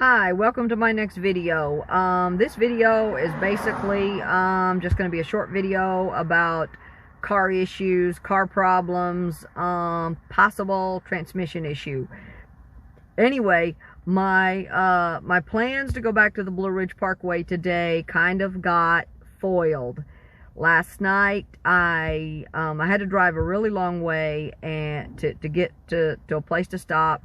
Hi, welcome to my next video. This video is basically just going to be a short video about car issues, car problems, possible transmission issue. Anyway, my plans to go back to the Blue Ridge Parkway today kind of got foiled. Last night I had to drive a really long way and to get to a place to stop.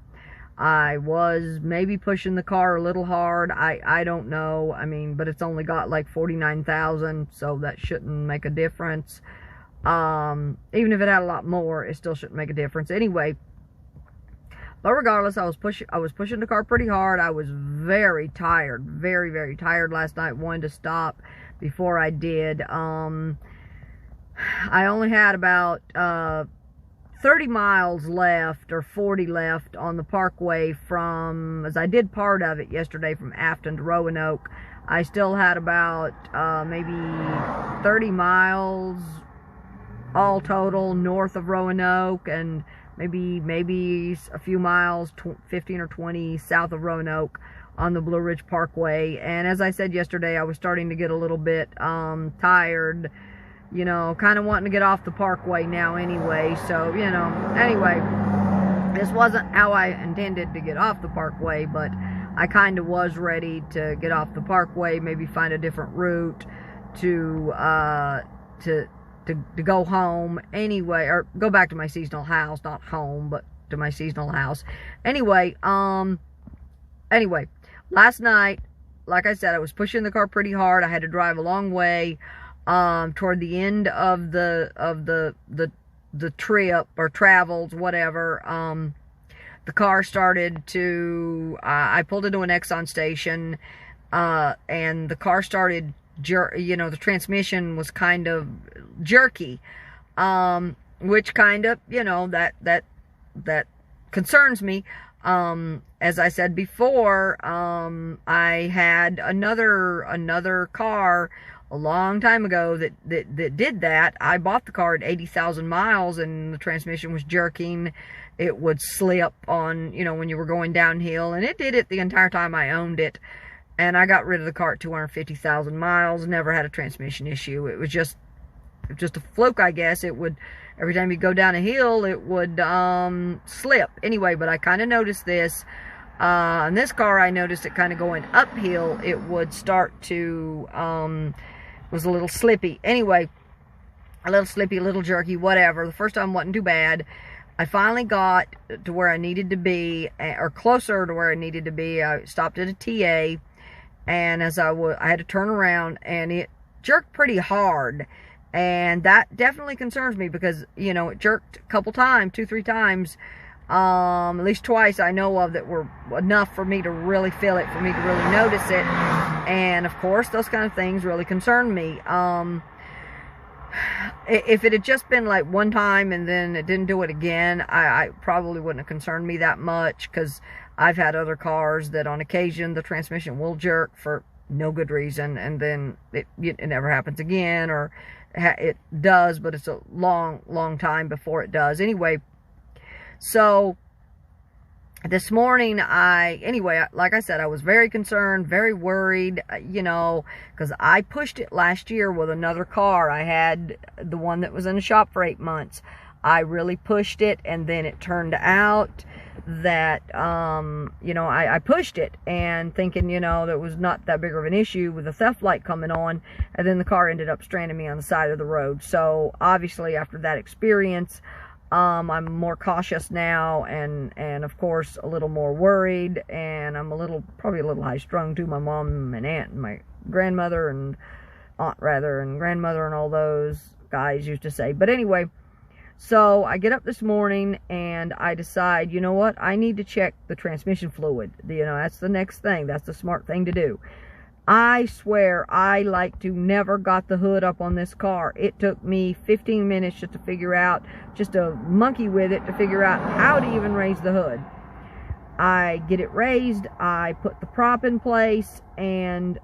I was maybe pushing the car a little hard. I don't know. I mean, but it's only got like 49,000, so that shouldn't make a difference. Even if it had a lot more, it still shouldn't make a difference. Anyway, but regardless, I was pushing the car pretty hard. I was very tired, very, very tired last night. Wanted to stop before I did. I only had about 30 miles left or 40 left on the parkway from, as I did part of it yesterday from Afton to Roanoke. I still had about maybe 30 miles all total north of Roanoke, and maybe a few miles, 15 or 20 south of Roanoke on the Blue Ridge Parkway. And as I said yesterday, I was starting to get a little bit tired, you know, kind of wanting to get off the parkway now anyway. So, you know, anyway, this wasn't how I intended to get off the parkway, but I kind of was ready to get off the parkway, maybe find a different route to go home anyway, or go back to my seasonal house, not home, but to my seasonal house. Anyway, last night, like I said, I was pushing the car pretty hard. I had to drive a long way. Toward the end of the trip or travels, whatever, the car started to, I pulled into an Exxon station, and the car started, the transmission was kind of jerky, which kind of, that concerns me. As I said before, I had another car a long time ago that did that. I bought the car at 80,000 miles and the transmission was jerking. It would slip on, when you were going downhill, and it did it the entire time I owned it. And I got rid of the car at 250,000 miles, never had a transmission issue. It was just a fluke, I guess. It would, every time you go down a hill, it would slip. Anyway, but I kind of noticed this. On this car, I noticed it kind of going uphill, it would start to, was a little slippy. Anyway, a little slippy, a little jerky, whatever. The first time wasn't too bad. I finally got to where I needed to be, or closer to where I needed to be. I stopped at a TA, and as I had to turn around, and it jerked pretty hard. And that definitely concerns me because, it jerked a couple times, 2-3 times, at least twice I know of, that were enough for me to really feel it, for me to really notice it. And of course, those kind of things really concern me. If it had just been like one time and then it didn't do it again, I probably wouldn't have concerned me that much, because I've had other cars that on occasion the transmission will jerk for no good reason, and then it never happens again, or it does, but it's a long time before it does. Anyway, so this morning, like I said, I was very concerned, very worried, because I pushed it last year with another car. I had the one that was in the shop for 8 months. I really pushed it, and then it turned out that, I pushed it and thinking, that was not that big of an issue with the theft light coming on, and then the car ended up stranding me on the side of the road. So obviously after that experience, I'm more cautious now, and of course a little more worried, and I'm probably a little high strung too. My mom and aunt and my grandmother and aunt and grandmother and all those guys used to say. But anyway, so I get up this morning and I decide, you know what, I need to check the transmission fluid. That's the next thing. That's the smart thing to do. I swear I like to never got the hood up on this car. It took me 15 minutes just to figure out, just to monkey with it to figure out how to even raise the hood. I get it raised, I put the prop in place, and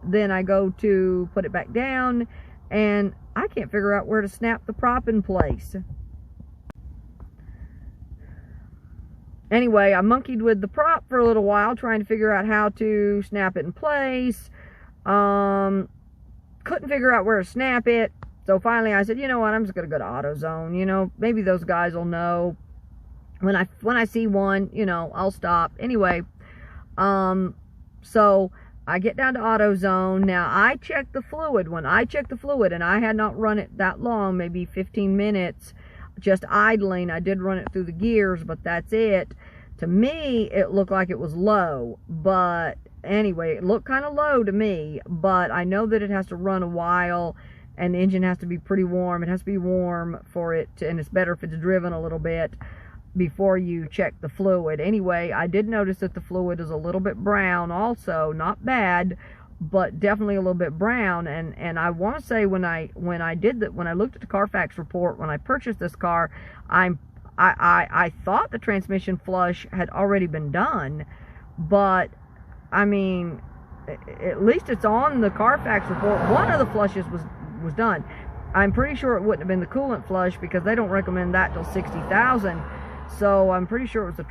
then I go to put it back down, and I can't figure out where to snap the prop in place. anyway, I monkeyed with the prop for a little while, trying to figure out how to snap it in place. Couldn't figure out where to snap it. So finally I said, you know what, I'm just going to go to AutoZone. You know, maybe those guys will know. When I see one, you know, I'll stop. Anyway, so I get down to AutoZone. Now, I checked the fluid. When I checked the fluid, and I had not run it that long, maybe 15 minutes, just idling. I did run it through the gears, but that's it. To me, it looked like it was low. But anyway, it looked kind of low to me. But I know that it has to run a while, and the engine has to be pretty warm. It has to be warm for it to, and it's better if it's driven a little bit before you check the fluid. Anyway, I did notice that the fluid is a little bit brown also, not bad, but definitely a little bit brown. And I want to say when I looked at the Carfax report when I purchased this car, I thought the transmission flush had already been done, but I mean, at least it's on the Carfax report. One of the flushes was done. I'm pretty sure it wouldn't have been the coolant flush, because they don't recommend that till 60,000. So I'm pretty sure it was the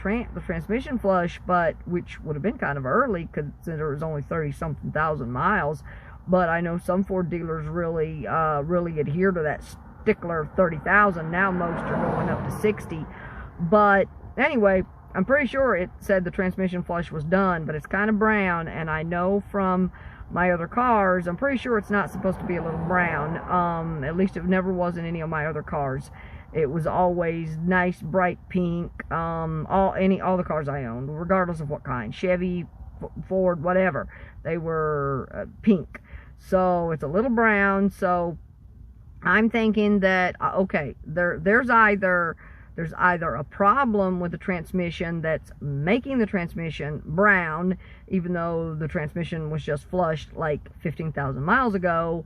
transmission flush, but which would have been kind of early considering it was only 30-something thousand miles. But I know some Ford dealers really adhere to that stickler 30,000. Now most are going up to 60. But anyway, I'm pretty sure it said the transmission flush was done, but it's kind of brown, and I know from my other cars, I'm pretty sure it's not supposed to be a little brown. At least it never was in any of my other cars. It was always nice, bright pink. All the cars I owned, regardless of what kind, Chevy, Ford, whatever, they were pink. So it's a little brown. So I'm thinking that okay, there's either a problem with the transmission that's making the transmission brown, even though the transmission was just flushed like 15,000 miles ago,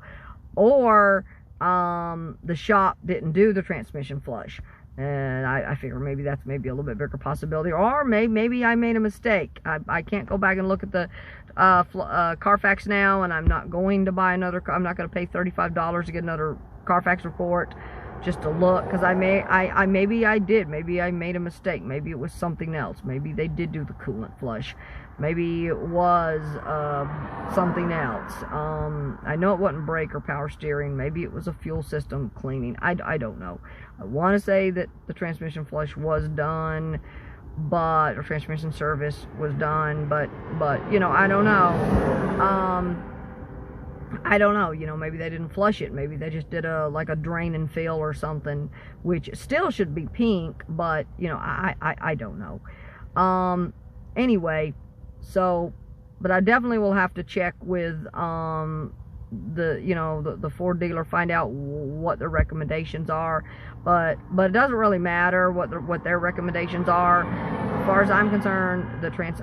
or the shop didn't do the transmission flush. And I figure maybe that's a little bit bigger possibility, or maybe I made a mistake. I can't go back and look at the Carfax now, and I'm not going to buy another. I'm not going to pay $35 to get another Carfax report just to look, because maybe I did. Maybe I made a mistake. Maybe it was something else. Maybe they did do the coolant flush. Maybe it was something else. I know it wasn't brake or power steering. Maybe it was a fuel system cleaning. I don't know. I want to say that the transmission flush was done, or transmission service was done, but you know, I don't know. I don't know, you know, maybe they didn't flush it. Maybe they just did like a drain and fill or something, which still should be pink, but you know, I don't know. Anyway, so, but I definitely will have to check with the Ford dealer, find out what their recommendations are. But it doesn't really matter what their recommendations are. As far as I'm concerned,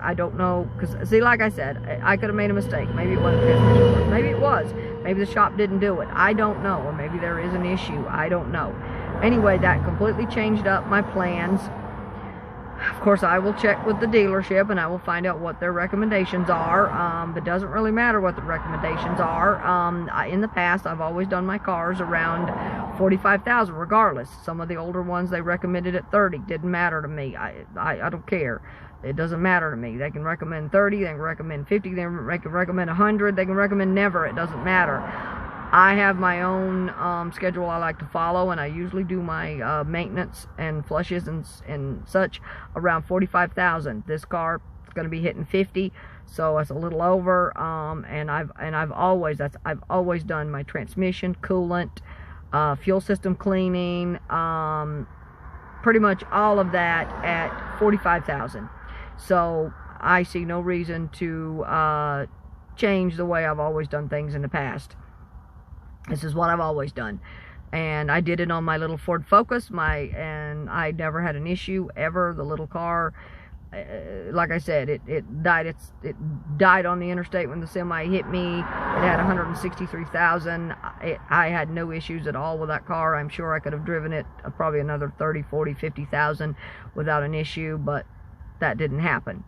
I don't know, because see, like I said, I could have made a mistake. Maybe it wasn't transmission. Maybe it was. Maybe the shop didn't do it. I don't know. Or maybe there is an issue. I don't know. Anyway, that completely changed up my plans. Of course, I will check with the dealership and I will find out what their recommendations are. It doesn't really matter what the recommendations are. In the past, I've always done my cars around 45,000 regardless. Some of the older ones, they recommended at 30. Didn't matter to me. I don't care. It doesn't matter to me. They can recommend 30, they can recommend 50, they can recommend 100, they can recommend never. It doesn't matter. I have my own schedule I like to follow, and I usually do my maintenance and flushes and such around 45,000. This car is going to be hitting 50, so it's a little over. And I've always done my transmission, coolant, fuel system cleaning, pretty much all of that at 45,000. So I see no reason to change the way I've always done things in the past. This is what I've always done, and I did it on my little Ford Focus. And I never had an issue ever. The little car, like I said, it died on the interstate when the semi hit me. It had 163,000. I had no issues at all with that car. I'm sure I could have driven it probably another 30, 40, 50,000 without an issue, but that didn't happen.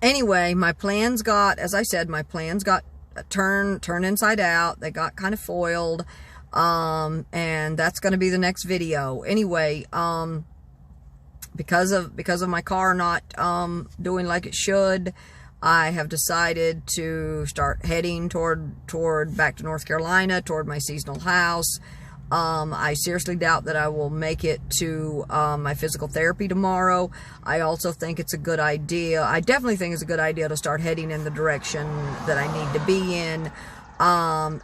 Anyway, my plans got, as I said, turned inside out. They got kind of foiled. And that's going to be the next video. Anyway, because of my car not doing like it should, I have decided to start heading toward back to North Carolina, toward my seasonal house. I seriously doubt that I will make it to my physical therapy tomorrow. I also think it's a good idea. I definitely think it's a good idea to start heading in the direction that I need to be in.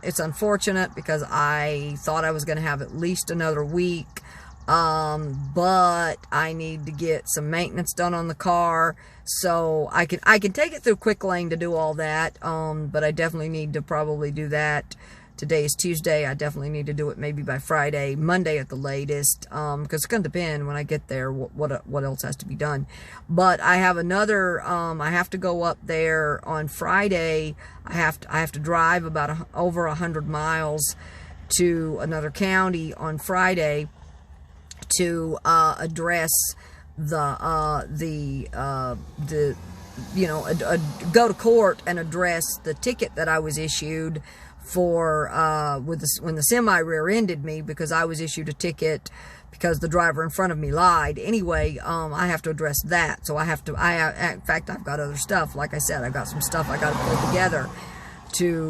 It's unfortunate because I thought I was going to have at least another week. But I need to get some maintenance done on the car, so I can take it through Quick Lane to do all that. But I definitely need to probably do that. Today is Tuesday. I definitely need to do it maybe by Friday, Monday at the latest, because it's going to depend when I get there what else has to be done. But I have another. I have to go up there on Friday. I have to drive about over 100 miles to another county on Friday to address go to court and address the ticket that I was issued for when the semi rear-ended me, because I was issued a ticket because the driver in front of me lied. Anyway, I have to address that. So in fact, I've got other stuff. Like I said, I've got some stuff I got to pull together.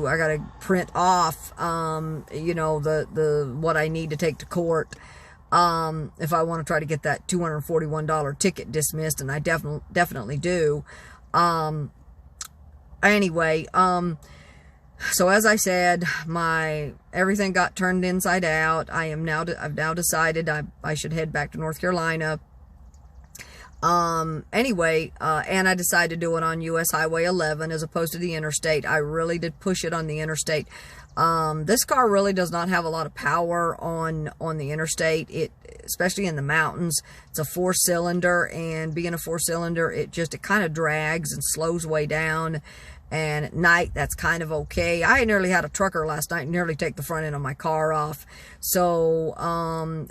I got to print off, what I need to take to court. If I want to try to get that $241 ticket dismissed, and I definitely do. Anyway, so as I said, everything got turned inside out. I've now decided I should head back to North Carolina. Anyway, and I decided to do it on US Highway 11 as opposed to the interstate. I really did push it on the interstate. This car really does not have a lot of power on the interstate. Especially in the mountains, it's a 4-cylinder, and being a 4-cylinder, it kind of drags and slows way down. And at night, that's kind of okay. I nearly had a trucker last night nearly take the front end of my car off. So,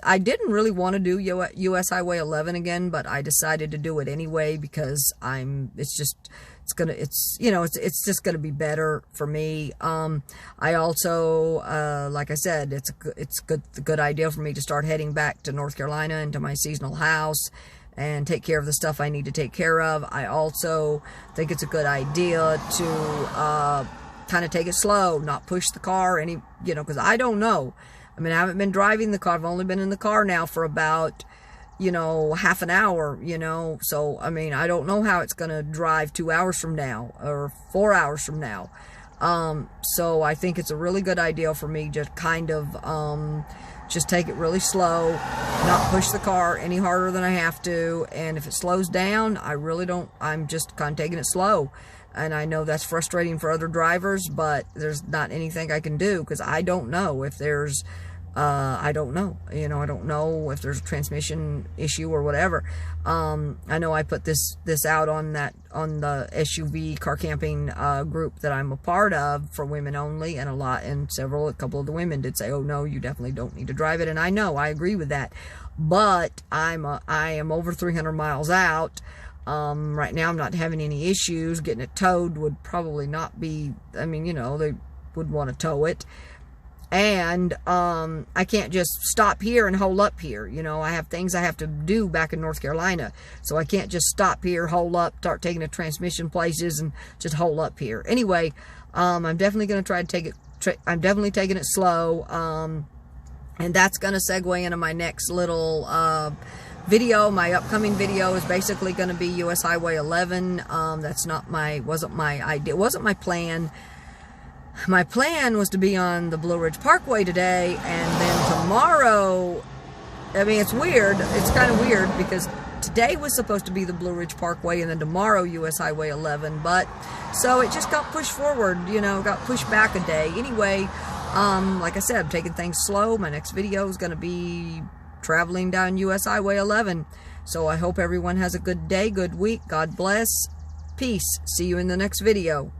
I didn't really want to do US Highway 11 again, but I decided to do it anyway because it's just gonna be better for me. I also, like I said, it's a good idea for me to start heading back to North Carolina into my seasonal house and take care of the stuff I need to take care of. I also think it's a good idea to kind of take it slow, not push the car because I don't know. I mean, I haven't been driving the car. I've only been in the car now for about half an hour, so, I mean, I don't know how it's going to drive 2 hours from now or 4 hours from now. So I think it's a really good idea for me to kind of, just take it really slow, not push the car any harder than I have to. And if it slows down, I'm just kind of taking it slow. And I know that's frustrating for other drivers, but there's not anything I can do because I don't know if there's I don't know. I don't know if there's a transmission issue or whatever. I know I put this out on the SUV car camping group that I'm a part of for women only, and a couple of the women did say, "Oh no, you definitely don't need to drive it." And I know, I agree with that. But I am over 300 miles out. Right now I'm not having any issues. Getting it towed would probably not be, they would want to tow it. And I can't just stop here and hole up here. I have things I have to do back in North Carolina. So I can't just stop here, hole up, start taking the transmission places, and just hole up here. Anyway, I'm definitely going to try to take it, I'm definitely taking it slow. And that's going to segue into my next little video. My upcoming video is basically going to be US Highway 11. Wasn't my idea, wasn't my plan. My plan was to be on the Blue Ridge Parkway today, and then tomorrow, it's weird. It's kind of weird because today was supposed to be the Blue Ridge Parkway, and then tomorrow US Highway 11, but so it just got pushed forward, got pushed back a day. Anyway, like I said, I'm taking things slow. My next video is going to be traveling down US Highway 11. So I hope everyone has a good day, good week. God bless. Peace. See you in the next video.